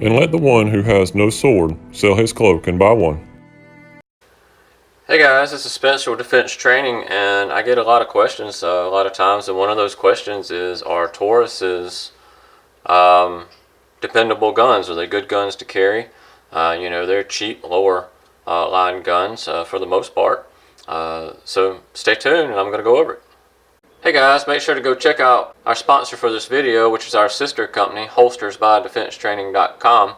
and let the one who has no sword sell his cloak and buy one. Hey guys, this is Spencer with Defense Training, and I get a lot of questions a lot of times, and one of those questions is, are Tauruses dependable guns? Are they good guns to carry? They're cheap, lower line guns for the most part. So stay tuned and I'm going to go over it. Hey guys, make sure to go check out our sponsor for this video, which is our sister company, holstersbydefensetraining.com.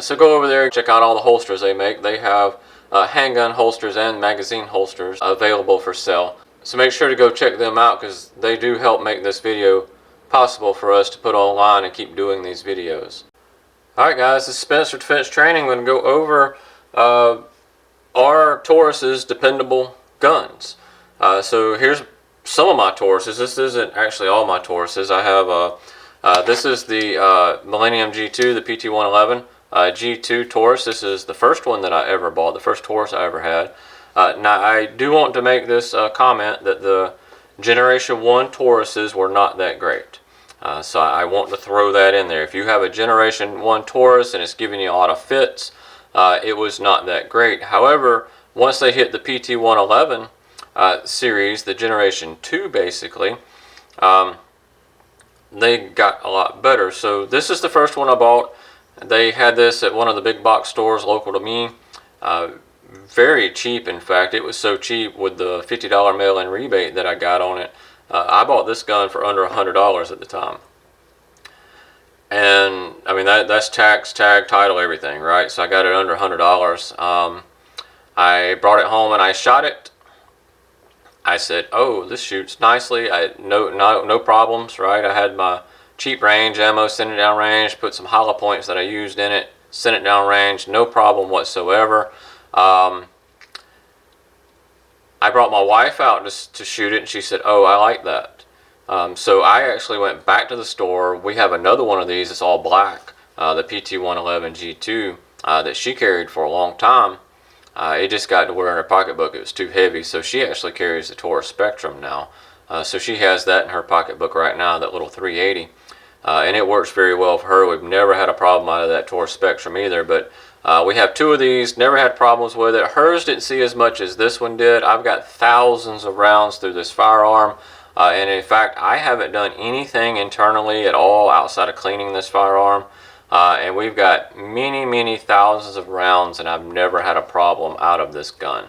So go over there and check out all the holsters they make. They have handgun holsters and magazine holsters available for sale. So make sure to go check them out because they do help make this video possible for us to put online and keep doing these videos. Alright guys, this is Spencer Defense Training. I'm going to go over our Taurus's dependable guns. So here's some of my Tauruses. This isn't actually all my Tauruses. I have this is the Millennium G2, the PT-111 G2 Taurus. This is the first one that I ever bought, the first Taurus I ever had. Now I do want to make this comment that the Generation 1 Tauruses were not that great. So I want to throw that in there. If you have a Generation 1 Taurus and it's giving you a lot of fits, it was not that great. However, once they hit the PT-111 series, the Generation 2 basically, they got a lot better. So this is the first one I bought. They had this at one of the big box stores local to me. Very cheap, in fact. It was so cheap with the $50 mail-in rebate that I got on it. I bought this gun for under $100 at the time. And I mean, that's tax, tag, title, everything, right? So I got it under $100. I brought it home and I shot it. I said, oh, this shoots nicely. No problems, right? I had my cheap range ammo, sent it down range, put some hollow points that I used in it, sent it down range, no problem whatsoever. I brought my wife out to shoot it, and she said, oh, I like that. So I actually went back to the store. We have another one of these. It's all black, the PT-111 G2 that she carried for a long time. It just got to where in her pocketbook it was too heavy, so she actually carries the Taurus Spectrum now. So she has that in her pocketbook right now, that little 380. And it works very well for her. We've never had a problem out of that Taurus Spectrum either, but we have two of these, never had problems with it. Hers didn't see as much as this one did. I've got thousands of rounds through this firearm, and in fact, I haven't done anything internally at all outside of cleaning this firearm. And we've got many thousands of rounds, and I've never had a problem out of this gun.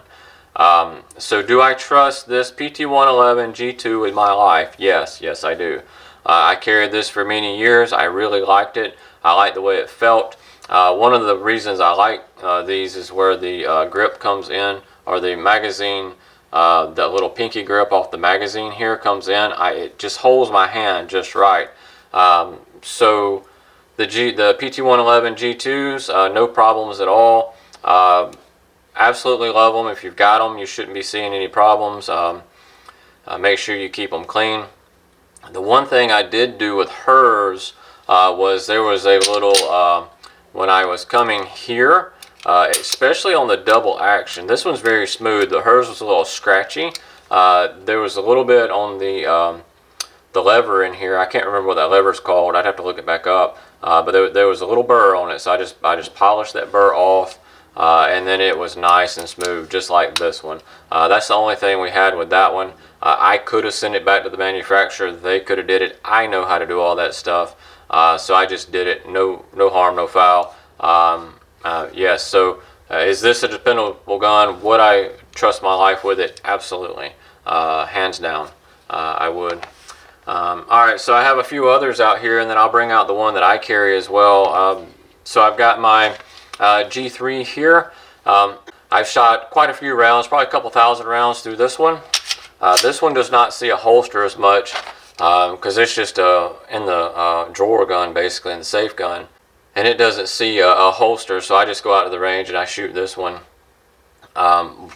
So do I trust this PT-111 G2 with my life? Yes, I do. I carried this for many years. I really liked it. I liked the way it felt. One of the reasons I like these is where the grip comes in, or the magazine, that little pinky grip off the magazine here comes in. It just holds my hand just right. So the PT-111 G2s, no problems at all. Absolutely love them. If you've got them, you shouldn't be seeing any problems. Make sure you keep them clean. The one thing I did do with hers was there was a little, when I was coming here, especially on the double action, this one's very smooth, but hers was a little scratchy. There was a little bit on the lever in here. I can't remember what that lever's called. I'd have to look it back up. But there was a little burr on it, so I just polished that burr off, and then it was nice and smooth, just like this one. That's the only thing we had with that one. I could have sent it back to the manufacturer. They could have did it. I know how to do all that stuff, so I just did it. No harm, no foul. Yes. So is this a dependable gun? Would I trust my life with it? Absolutely, hands down. I would. Alright, so I have a few others out here, and then I'll bring out the one that I carry as well. So I've got my G3 here. I've shot quite a few rounds, probably a couple thousand rounds through this one. This one does not see a holster as much because it's just in the drawer gun, basically, in the safe gun. And it doesn't see a holster, so I just go out to the range and I shoot this one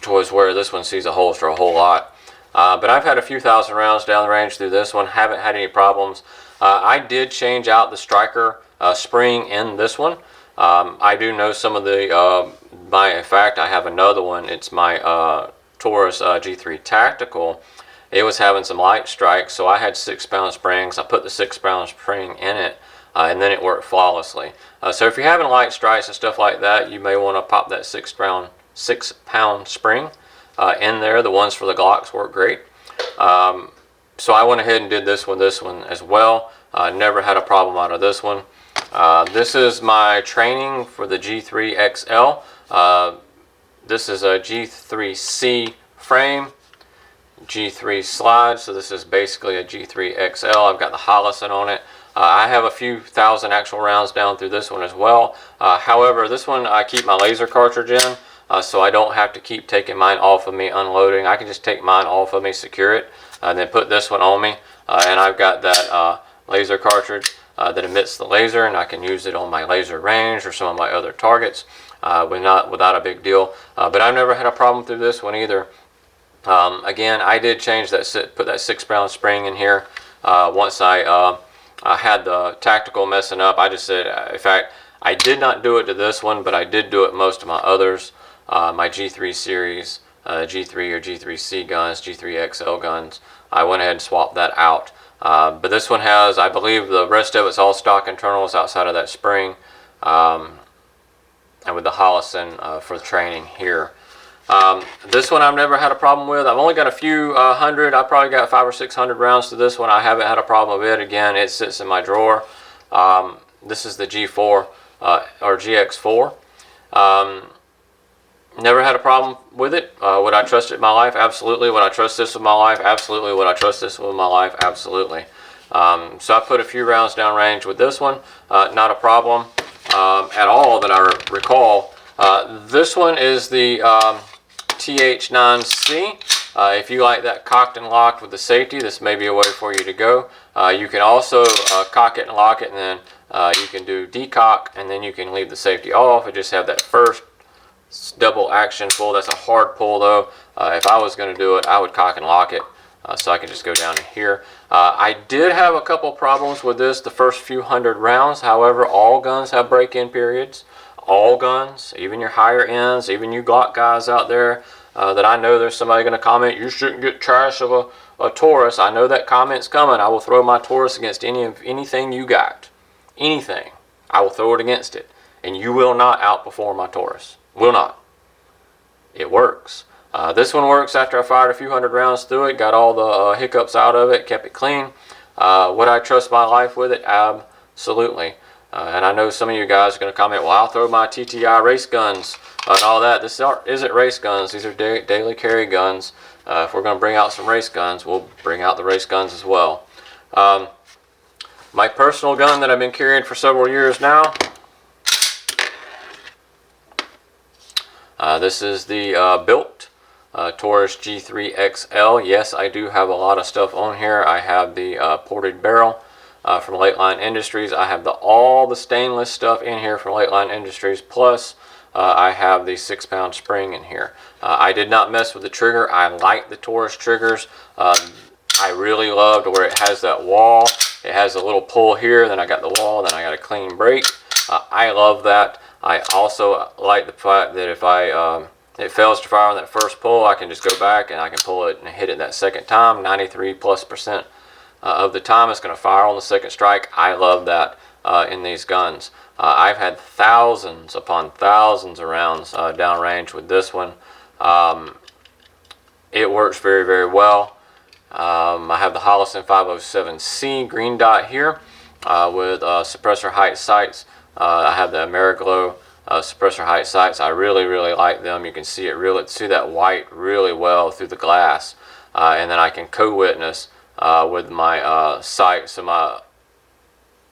towards where this one sees a holster a whole lot. But I've had a few thousand rounds down the range through this one, haven't had any problems. I did change out the striker spring in this one. I do know some of the, in fact, I have another one. It's my Taurus G3 Tactical. It was having some light strikes, so I had 6-pound springs. I put the 6-pound spring in it, and then it worked flawlessly. So if you're having light strikes and stuff like that, you may want to pop that 6-pound spring in there. The ones for the Glocks work great. So I went ahead and did this one as well. Never had a problem out of this one. This is my training for the G3 XL. This is a G3C frame, G3 slide, so this is basically a G3 XL. I've got the Holosun on it. I have a few thousand actual rounds down through this one as well. However, this one I keep my laser cartridge in, so I don't have to keep taking mine off of me unloading. I can just take mine off of me, secure it, and then put this one on me, and I've got that laser cartridge that emits the laser, and I can use it on my laser range or some of my other targets without a big deal. But I've never had a problem through this one either. Again, I did change that, put that 6-pound spring in here once I had the tactical messing up. I just said, in fact, I did not do it to this one, but I did do it most of my others, my G3 series, G3 or G3C guns, G3 XL guns. I went ahead and swapped that out. But this one has, I believe the rest of it's all stock internals outside of that spring, and with the Holosun for the training here. This one I've never had a problem with. I've only got a few hundred. I probably got 500 or 600 rounds to this one. I haven't had a problem with it. Again, it sits in my drawer. This is the G4 or GX4. Never had a problem with it. Would I trust it in my life? Absolutely. Would I trust this with my life? Absolutely. Would I trust this with my life? Absolutely. So I put a few rounds downrange with this one. Not a problem at all that I recall. This one is the TH9C. If you like that cocked and locked with the safety, this may be a way for you to go. You can also cock it and lock it, and then you can do decock, and then you can leave the safety off and just have that first double action pull. That's a hard pull though. If I was going to do it, I would cock and lock it, so I can just go down to here. I did have a couple problems with this the first few hundred rounds. However, all guns have break-in periods. All guns, even your higher ends, even you Glock guys out there that I know there's somebody going to comment, you shouldn't get trash of a Taurus. I know that comment's coming. I will throw my Taurus against anything you got. Anything. I will throw it against it. And you will not outperform my Taurus. Will not. It works. This one works after I fired a few hundred rounds through it, got all the hiccups out of it, kept it clean. Would I trust my life with it? Absolutely. And I know some of you guys are going to comment, well, I'll throw my TTI race guns and all that. This isn't race guns. These are daily carry guns. If we're going to bring out some race guns, we'll bring out the race guns as well. My personal gun that I've been carrying for several years now, this is the built Taurus G3 XL. Yes, I do have a lot of stuff on here. I have the ported barrel from Late Line Industries. I have all the stainless stuff in here from Late Line Industries, plus I have the 6-pound spring in here. I did not mess with the trigger. I like the Taurus triggers. I really loved where it has that wall. It has a little pull here, then I got the wall, then I got a clean break. I love that. I also like the fact that if it fails to fire on that first pull, I can just go back and I can pull it and hit it that second time. 93+% of the time it's going to fire on the second strike. I love that in these guns. I've had thousands upon thousands of rounds downrange with this one. It works very, very well. I have the Holosun 507C green dot here with suppressor height sights. I have the Ameriglow suppressor height sights. I really, really like them. You can see that white really well through the glass, and then I can co-witness with my sight. So my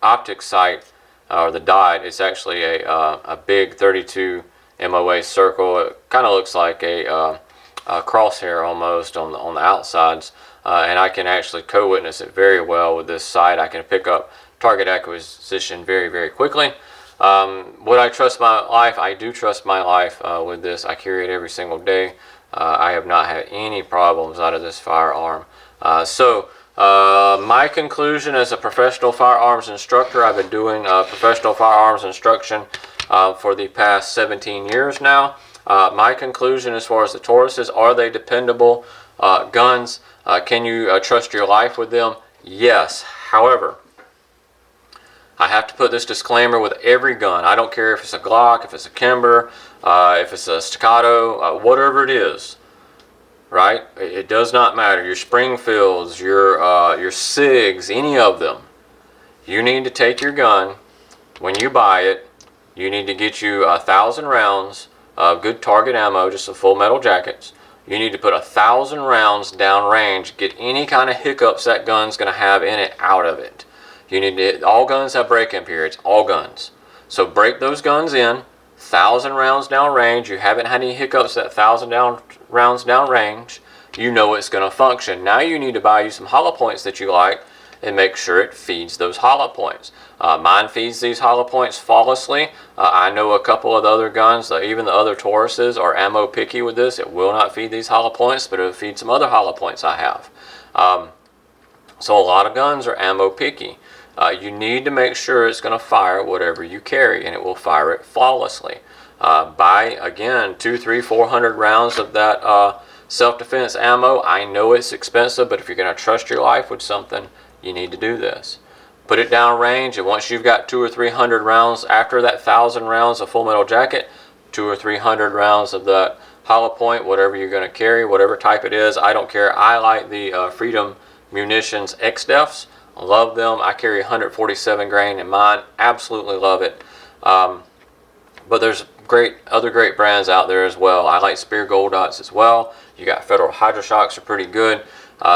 optic sight, or the dot, it's actually a big 32 MOA circle. It kind of looks like a crosshair almost on the outsides, and I can actually co-witness it very well with this sight. I can pick up target acquisition very, very quickly. Would I trust my life? I do trust my life with this. I carry it every single day. I have not had any problems out of this firearm. So my conclusion as a professional firearms instructor, I've been doing professional firearms instruction for the past 17 years now. My conclusion as far as the Tauruses, are they dependable guns? Can you trust your life with them? Yes. However, I have to put this disclaimer with every gun. I don't care if it's a Glock, if it's a Kimber, if it's a Staccato, whatever it is, right? It does not matter. Your Springfields, your SIGs, any of them. You need to take your gun, when you buy it, you need to get you 1,000 rounds of good target ammo, just some full metal jackets. You need to put 1,000 rounds down range, get any kind of hiccups that gun's going to have in it out of it. You need to, all guns have break-in periods, all guns. So break those guns in, 1,000 rounds down range. You haven't had any hiccups at 1,000 rounds down range. You know it's going to function. Now you need to buy you some hollow points that you like and make sure it feeds those hollow points. Mine feeds these hollow points flawlessly. I know a couple of the other guns, even the other Tauruses, are ammo picky with this. It will not feed these hollow points, but it'll feed some other hollow points I have. So a lot of guns are ammo picky. You need to make sure it's going to fire whatever you carry, and it will fire it flawlessly. Buy, again, 200, 300, 400 rounds of that self-defense ammo. I know it's expensive, but if you're going to trust your life with something, you need to do this. Put it down range, and once you've got 200 or 300 rounds, after that 1,000 rounds of full metal jacket, 200 or 300 rounds of that hollow point, whatever you're going to carry, whatever type it is, I don't care. I like the Freedom Munitions XDefs. I love them. I carry 147 grain in mine. Absolutely love it. But there's other great brands out there as well. I like Spear Gold Dots as well. You got Federal Hydroshocks are pretty good.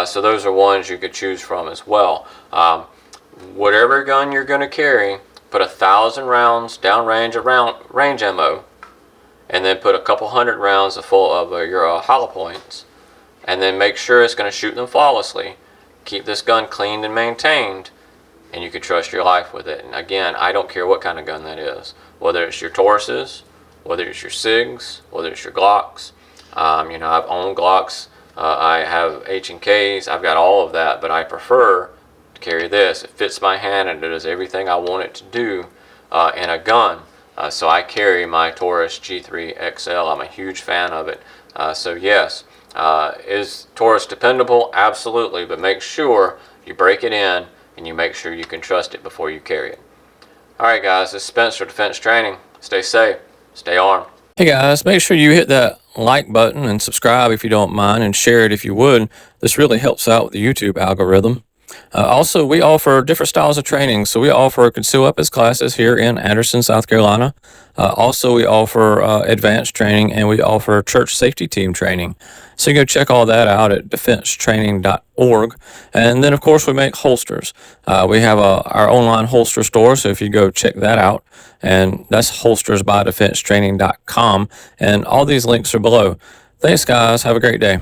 So those are ones you could choose from as well. Whatever gun you're going to carry, put 1,000 rounds downrange around range ammo, and then put a couple hundred rounds full of your hollow points, and then make sure it's going to shoot them flawlessly. Keep this gun cleaned and maintained, and you can trust your life with it. And again, I don't care what kind of gun that is, whether it's your Tauruses, whether it's your SIGs, whether it's your Glocks. You know, I've owned Glocks. I have H&Ks. I've got all of that, but I prefer to carry this. It fits my hand and it does everything I want it to do in a gun. So I carry my Taurus G3 XL. I'm a huge fan of it. So yes, is Taurus dependable? Absolutely, but make sure you break it in and you make sure you can trust it before you carry it. Alright guys, this is Spencer, Defense Training. Stay safe, stay armed. Hey guys, make sure you hit that like button and subscribe if you don't mind, and share it if you would. This really helps out with the YouTube algorithm. Also, we offer different styles of training. So we offer concealed weapons classes here in Anderson, South Carolina. Also, we offer advanced training, and we offer church safety team training. So you can go check all that out at defensetraining.org. And then, of course, we make holsters. We have our online holster store, so if you go check that out, and that's holstersbydefensetraining.com, and all these links are below. Thanks, guys. Have a great day.